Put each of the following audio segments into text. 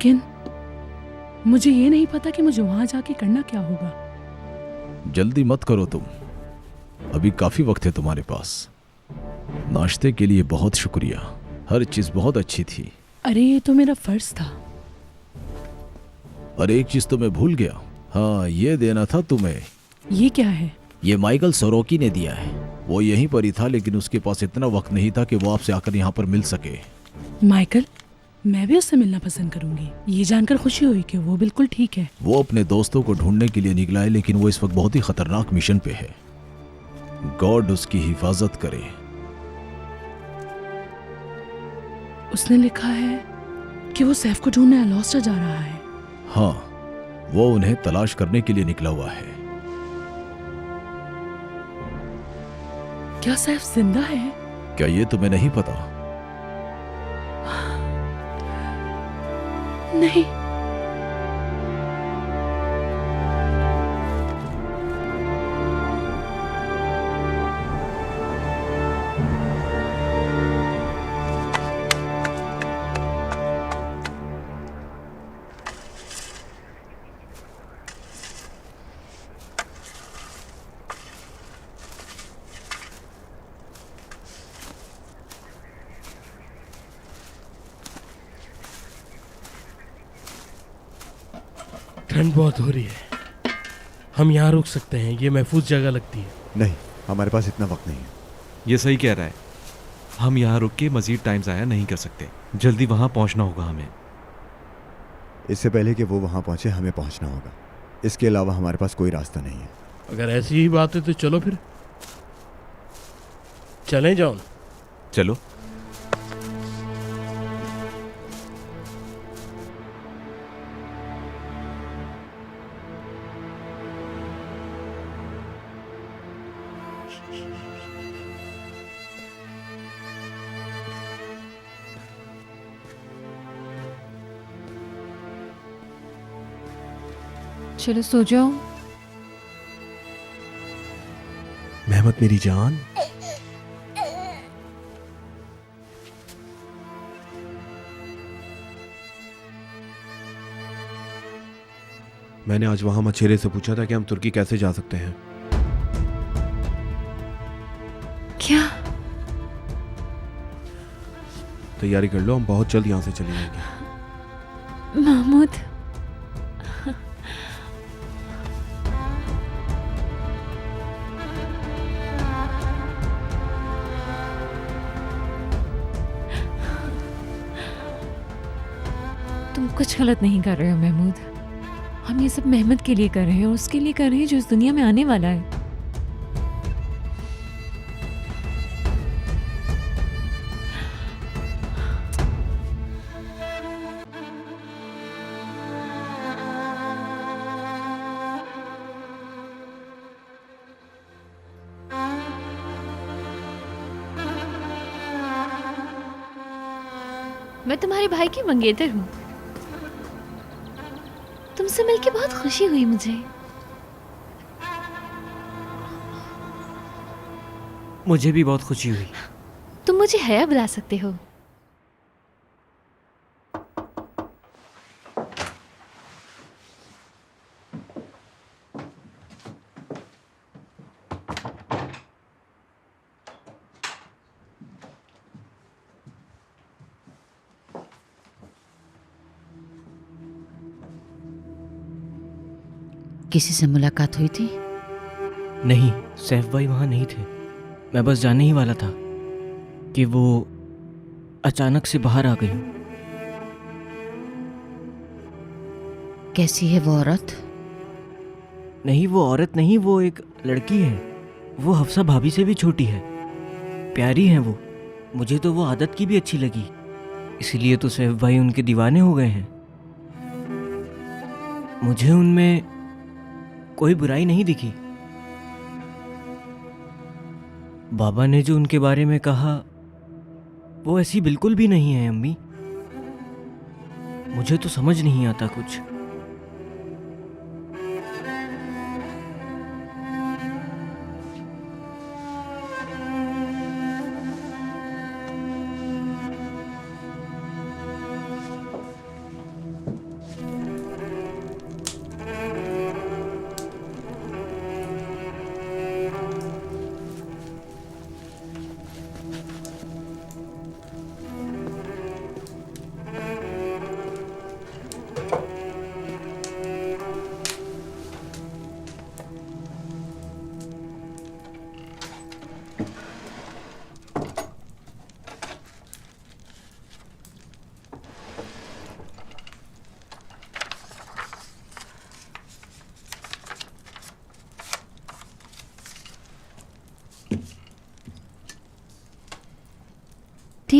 लेकिन मुझे ये नहीं पता कि मुझे वहां जाके करना क्या होगा। जल्दी मत करो तुम, अभी काफी वक्त है तुम्हारे पास। नाश्ते के लिए बहुत शुक्रिया, हर चीज बहुत अच्छी थी। अरे ये तो मेरा फर्ज था। और एक चीज तो मैं भूल गया, हाँ ये देना था तुम्हें। ये क्या है? ये माइकल सोरोकी ने दिया है। वो यहीं पर ही था, लेकिन उसके पास इतना वक्त नहीं था कि वो आपसे आकर यहाँ पर मिल सके। माइकल, मैं भी उससे मिलना पसंद करूंगी। ये जानकर खुशी हुई कि वो बिल्कुल ठीक है। वो अपने दोस्तों को ढूंढने के लिए निकला है, लेकिन वो इस वक्त बहुत ही खतरनाक मिशन पे है। गॉड उसकी हिफाजत करे। उसने लिखा है कि वो सैफ को ढूंढने अलास्का जा रहा है। हाँ, वो उन्हें तलाश करने के लिए निकला हुआ है। क्या सैफ जिंदा है? क्या ये तुम्हें नहीं पता? नहीं। ठंड बहुत हो रही है, हम यहाँ रुक सकते हैं, ये महफूज जगह लगती है। नहीं, हमारे पास इतना वक्त नहीं है। ये सही कह रहा है, हम यहाँ रुक के मजीद टाइम ज़ाया नहीं कर सकते, जल्दी वहाँ पहुँचना होगा हमें। इससे पहले कि वो वहाँ पहुँचे हमें पहुँचना होगा, इसके अलावा हमारे पास कोई रास्ता नहीं है। अगर ऐसी ही बात है तो चलो फिर चलें जॉन। चलो। चलो सो जाओ। मेहमत मेरी जान, मैंने आज वहां मछेरे से पूछा था कि हम तुर्की कैसे जा सकते हैं। क्या? तैयारी कर लो, हम बहुत जल्द यहाँ से चले जाएंगे। महमूद, तुम कुछ गलत नहीं कर रहे हो महमूद। हम ये सब मेहमत के लिए कर रहे हैं और उसके लिए कर रहे हैं जो इस दुनिया में आने वाला है। मैं तुम्हारे भाई की मंगेतर हूँ। तुमसे मिलके बहुत खुशी हुई मुझे। मुझे भी बहुत खुशी हुई। तुम मुझे हया बुला सकते हो। किसी से मुलाकात हुई थी? नहीं, सैफ भाई वहाँ नहीं थे। मैं बस जाने ही वाला था कि वो अचानक से बाहर आ गई। कैसी है वो औरत? नहीं, वो औरत नहीं, वो एक लड़की है। वो हफ्सा भाभी से भी छोटी है। प्यारी है वो। मुझे तो वो आदत की भी अच्छी लगी, इसलिए तो सैफ भाई उनके दीवाने हो गए हैं। मुझे उनमें कोई बुराई नहीं दिखी। बाबा ने जो उनके बारे में कहा वो ऐसी बिल्कुल भी नहीं है अम्मी। मुझे तो समझ नहीं आता कुछ।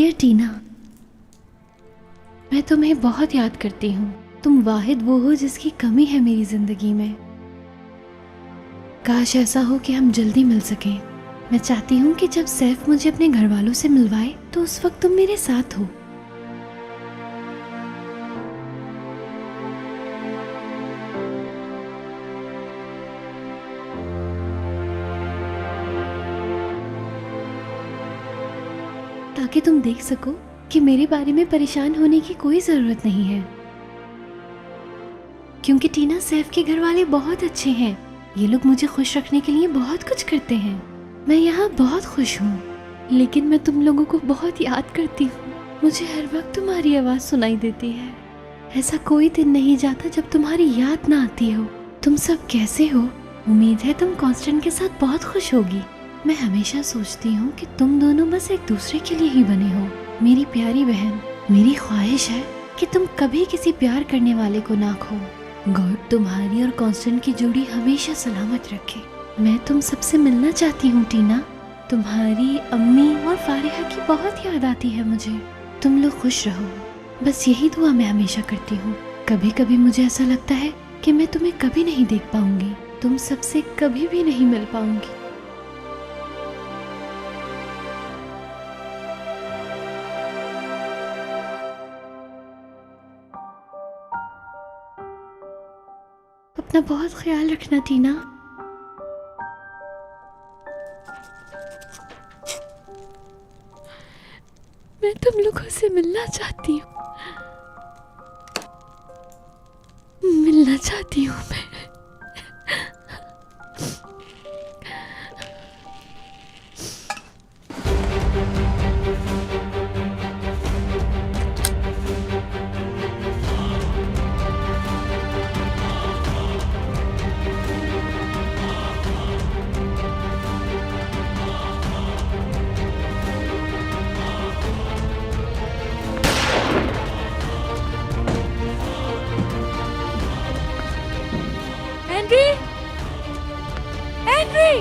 डियर टीना, मैं तुम्हें बहुत याद करती हूँ। तुम वाहिद वो हो जिसकी कमी है मेरी जिंदगी में। काश ऐसा हो कि हम जल्दी मिल सकें। मैं चाहती हूँ कि जब सैफ मुझे अपने घर वालों से मिलवाए तो उस वक्त तुम मेरे साथ हो। ताकि तुम देख सको कि मेरे बारे में परेशान होने की कोई जरूरत नहीं है, क्योंकि टीना, सैफ के घर वाले बहुत अच्छे हैं। ये लोग मुझे खुश रखने के लिए बहुत कुछ करते हैं। मैं यहाँ बहुत खुश हूँ, लेकिन मैं तुम लोगों को बहुत याद करती हूँ। मुझे हर वक्त तुम्हारी आवाज़ सुनाई देती है। ऐसा कोई दिन नहीं जाता जब तुम्हारी याद ना आती हो। तुम सब कैसे हो? उम्मीद है तुम कॉन्स्टेंट के साथ बहुत खुश होगी। मैं हमेशा सोचती हूँ कि तुम दोनों बस एक दूसरे के लिए ही बने हो। मेरी प्यारी बहन, मेरी ख्वाहिश है कि तुम कभी किसी प्यार करने वाले को ना खो। गॉड तुम्हारी और कॉन्स्टेंट की जोड़ी हमेशा सलामत रखे। मैं तुम सबसे मिलना चाहती हूँ टीना। तुम्हारी अम्मी और फारिहा की बहुत याद आती है मुझे। तुम लोग खुश रहो, बस यही दुआ मैं हमेशा करती हूँ। कभी कभी मुझे ऐसा लगता है कि मैं तुम्हें कभी नहीं देख पाऊंगी, तुम सबसे कभी भी नहीं मिल पाऊंगी। अपना बहुत ख्याल रखना टीना। मैं तुम लोगों से मिलना चाहती हूँ, मिलना चाहती हूँ मैं। Henry, Henry!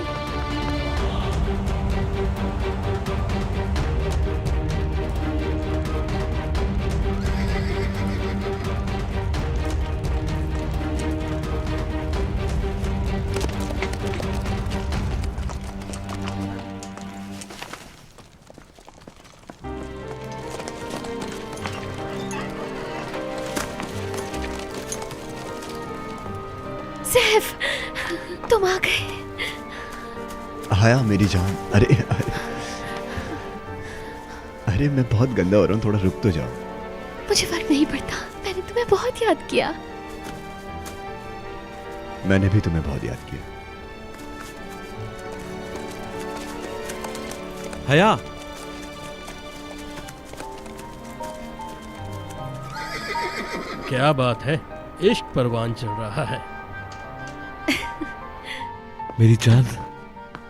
सैफ, तुम आ गए। हाया मेरी जान, अरे अरे अरे मैं बहुत गंदा हो रहा हूँ, थोड़ा रुक तो जाओ। मुझे फर्क नहीं पड़ता, मैंने तुम्हें बहुत याद किया। मैंने भी तुम्हें बहुत याद किया। हया, क्या बात है, इश्क परवान चल रहा है। मेरी जान,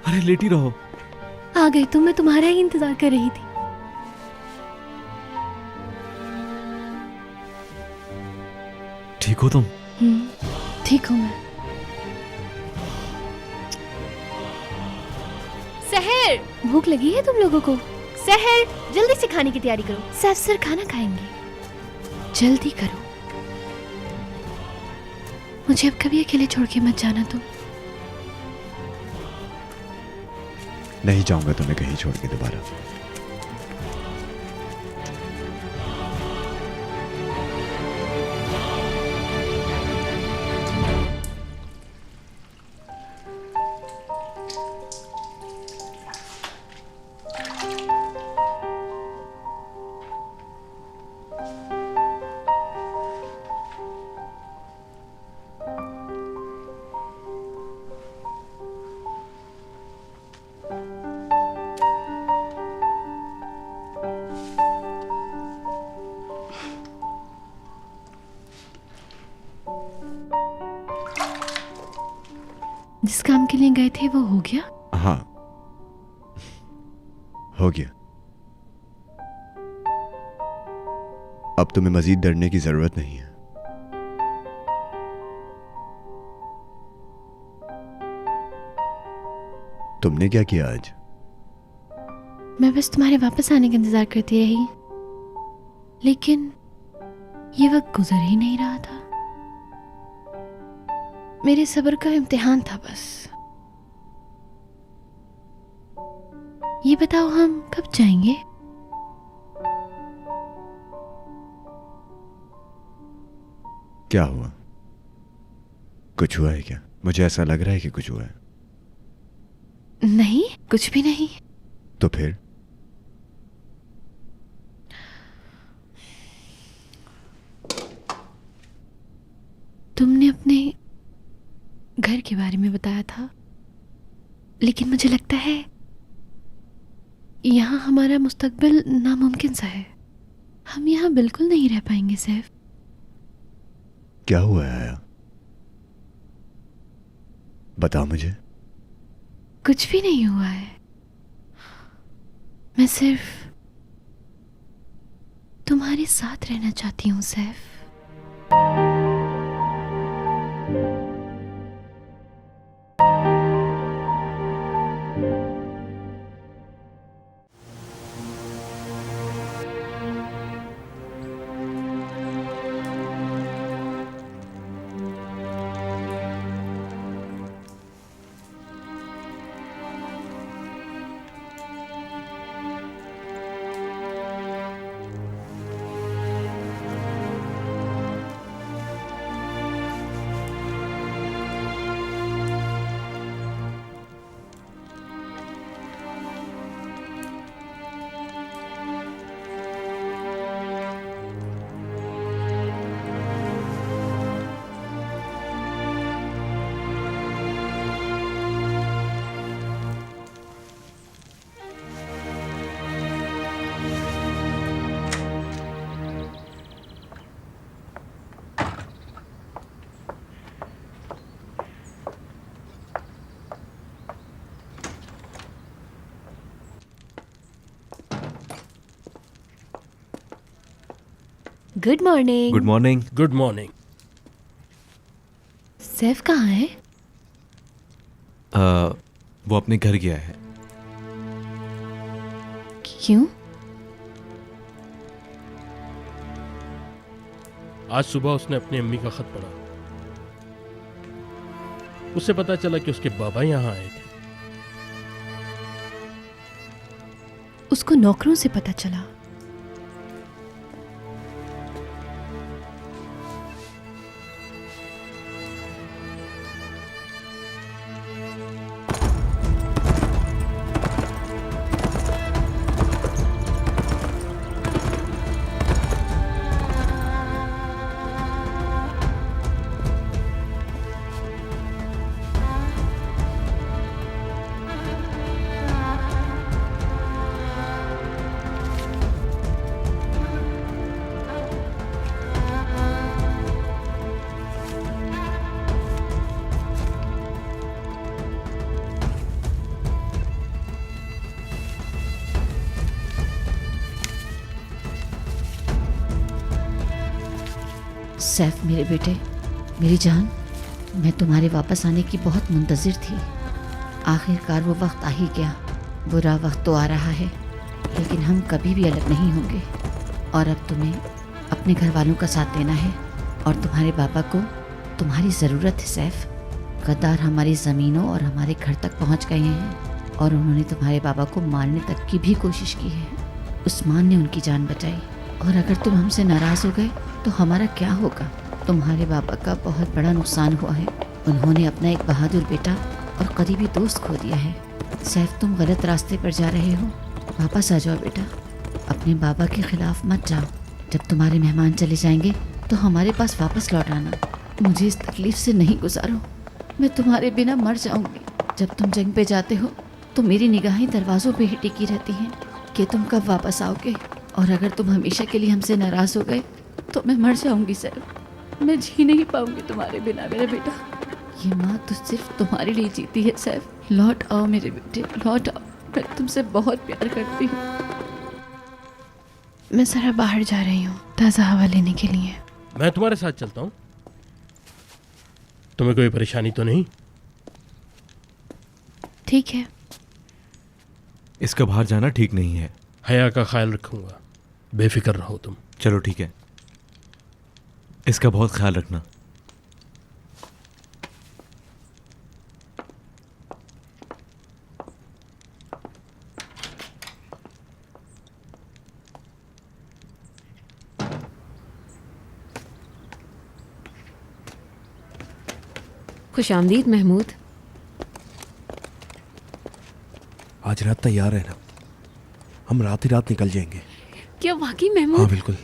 अरे लेटी रहो। आ गई तुम, मैं तुम्हारा ही इंतजार कर रही थी। ठीक हो तुम? ठीक हूँ मैं। सहर, भूख लगी है तुम लोगों को? सहर, जल्दी से खाने की तैयारी करो। सैफ सर खाना खाएंगे, जल्दी करो। मुझे अब कभी अकेले छोड़ के मत जाना तुम। नहीं जाऊंगा तुम्हें कहीं छोड़ के दोबारा। जिस काम के लिए गए थे वो हो गया? हाँ, हो गया। अब तुम्हें मजीद डरने की जरूरत नहीं है। तुमने क्या किया आज? मैं बस तुम्हारे वापस आने का इंतजार करती रही, लेकिन ये वक्त गुजर ही नहीं रहा था। मेरे सब्र का इम्तिहान था बस। ये बताओ हम कब जाएंगे? क्या हुआ? कुछ हुआ है क्या? मुझे ऐसा लग रहा है कि कुछ हुआ है। नहीं, कुछ भी नहीं। तो फिर? तुमने अपने घर के बारे में बताया था, लेकिन मुझे लगता है यहाँ हमारा मुस्तकबिल नामुमकिन सा है। हम यहाँ बिल्कुल नहीं रह पाएंगे सैफ। क्या हुआ है आया? बता मुझे। कुछ भी नहीं हुआ है। मैं सिर्फ तुम्हारे साथ रहना चाहती हूँ Saif. Good morning. Good morning. Good morning. Saif कहाँ है? वो अपने घर गया है। क्यों? आज सुबह उसने अपनी अम्मी का खत पढ़ा। उससे पता चला कि उसके बाबा यहाँ आए थे। उसको नौकरों से पता चला। सैफ मेरे बेटे, मेरी जान, मैं तुम्हारे वापस आने की बहुत मुंतज़िर थी। आखिरकार वो वक्त आ ही गया। बुरा वक्त तो आ रहा है, लेकिन हम कभी भी अलग नहीं होंगे। और अब तुम्हें अपने घर वालों का साथ देना है, और तुम्हारे बाबा को तुम्हारी ज़रूरत है सैफ। गद्दार हमारी ज़मीनों और हमारे घर तक पहुंच गए हैं, और उन्होंने तुम्हारे बाबा को मारने तक की भी कोशिश की है। उस्मान ने उनकी जान बचाई, और अगर तुम हमसे नाराज़ हो गए तो हमारा क्या होगा? तुम्हारे बाबा का बहुत बड़ा नुकसान हुआ है। उन्होंने अपना एक बहादुर बेटा और करीबी दोस्त खो दिया है। सैफ, तुम गलत रास्ते पर जा रहे हो। वापस आ जाओ बेटा, अपने बाबा के खिलाफ मत जाओ। जब तुम्हारे मेहमान चले जाएंगे तो हमारे पास वापस लौट आना। मुझे इस तकलीफ से नहीं गुजारो, मैं तुम्हारे बिना मर जाऊंगी। जब तुम जंग पे जाते हो तो मेरी निगाहें दरवाज़ों पे ही टिकी रहती हैं कि तुम कब वापस आओगे। और अगर तुम हमेशा के लिए हमसे नाराज़ हो गए तो मैं मर जाऊंगी सैफ। मैं जी नहीं पाऊंगी तुम्हारे बिना मेरे बेटा। ये माँ तो सिर्फ तुम्हारे लिए जीती है सैफ। लौट आओ मेरे बेटे, लौट आओ। मैं तुमसे बहुत प्यार करती हूँ। मैं ज़रा बाहर जा रही हूँ ताज़ा हवा लेने के लिए। मैं तुम्हारे साथ चलता हूँ। तुम्हें कोई परेशानी तो नहीं? ठीक है। इसका बाहर जाना ठीक नहीं है। हया का ख्याल रखूंगा, बेफिक्र रहो तुम। चलो ठीक है, इसका बहुत ख्याल रखना। खुशामदीद महमूद। आज रात तैयार है ना? हम रात ही रात निकल जाएंगे। क्या वाकई हाँ महमूद? बिल्कुल,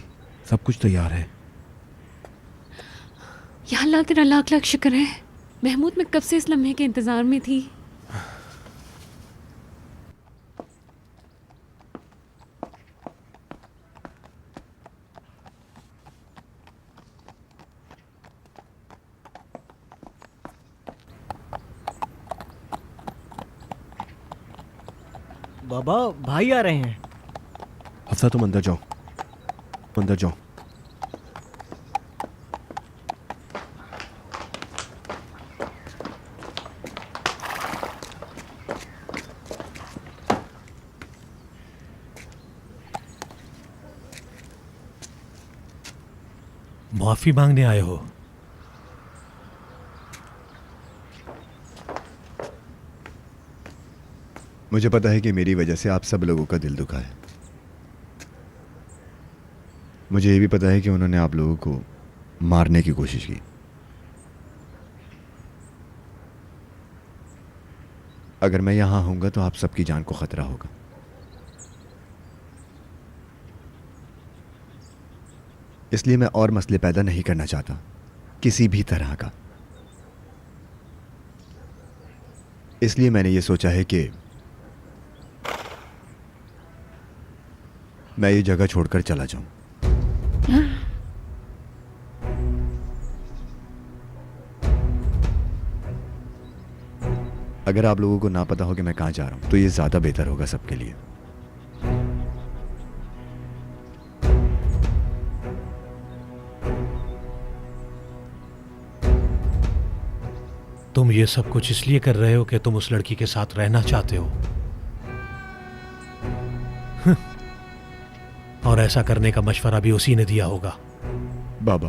सब कुछ तैयार है। या अल्लाह तेरा लाख लाख शुक्र है। महमूद, मैं कब से इस लम्हे के इंतजार में थी। बाबा, भाई आ रहे हैं। हफ्सा तुम अंदर जाओ, अंदर जाओ। माफी मांगने आए हो? मुझे पता है कि मेरी वजह से आप सब लोगों का दिल दुखा है। मुझे ये भी पता है कि उन्होंने आप लोगों को मारने की कोशिश की। अगर मैं यहां होऊंगा तो आप सबकी जान को खतरा होगा। इसलिए मैं और मसले पैदा नहीं करना चाहता, किसी भी तरह का। इसलिए मैंने ये सोचा है कि मैं ये जगह छोड़कर चला जाऊं। अगर आप लोगों को ना पता हो कि मैं कहां जा रहा हूं तो ये ज्यादा बेहतर होगा सबके लिए। तुम ये सब कुछ इसलिए कर रहे हो कि तुम उस लड़की के साथ रहना चाहते हो, और ऐसा करने का मशवरा भी उसी ने दिया होगा। बाबा,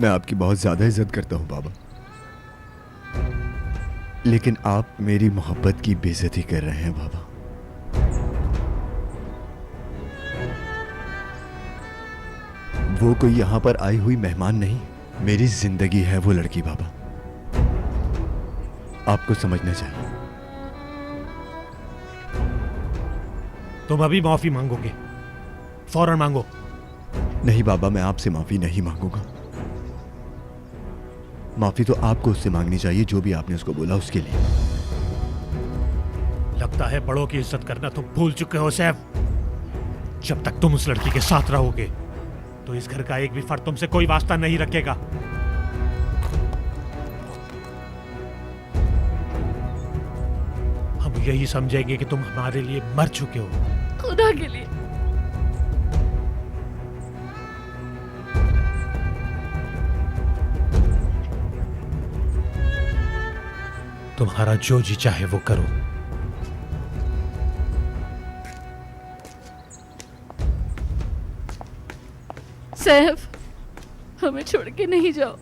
मैं आपकी बहुत ज्यादा इज्जत करता हूं बाबा, लेकिन आप मेरी मोहब्बत की बेइज्जती कर रहे हैं बाबा। वो कोई यहां पर आई हुई मेहमान नहीं, मेरी जिंदगी है वो लड़की बाबा। आपको समझना चाहिए। तुम अभी माफी मांगोगे? फौरन मांगो। नहीं बाबा, मैं आपसे माफी नहीं मांगूंगा। माफी तो आपको उससे मांगनी चाहिए, जो भी आपने उसको बोला उसके लिए। लगता है बड़ों की इज्जत करना तुम भूल चुके हो सैफ। जब तक तुम उस लड़की के साथ रहोगे तो इस घर का एक भी फर्द तुमसे कोई वास्ता नहीं रखेगा। हम यही समझेंगे कि तुम हमारे लिए मर चुके हो। खुदा के लिए। तुम्हारा जो जी चाहे वो करो। सैफ, हमें छोड़ के नहीं जाओ।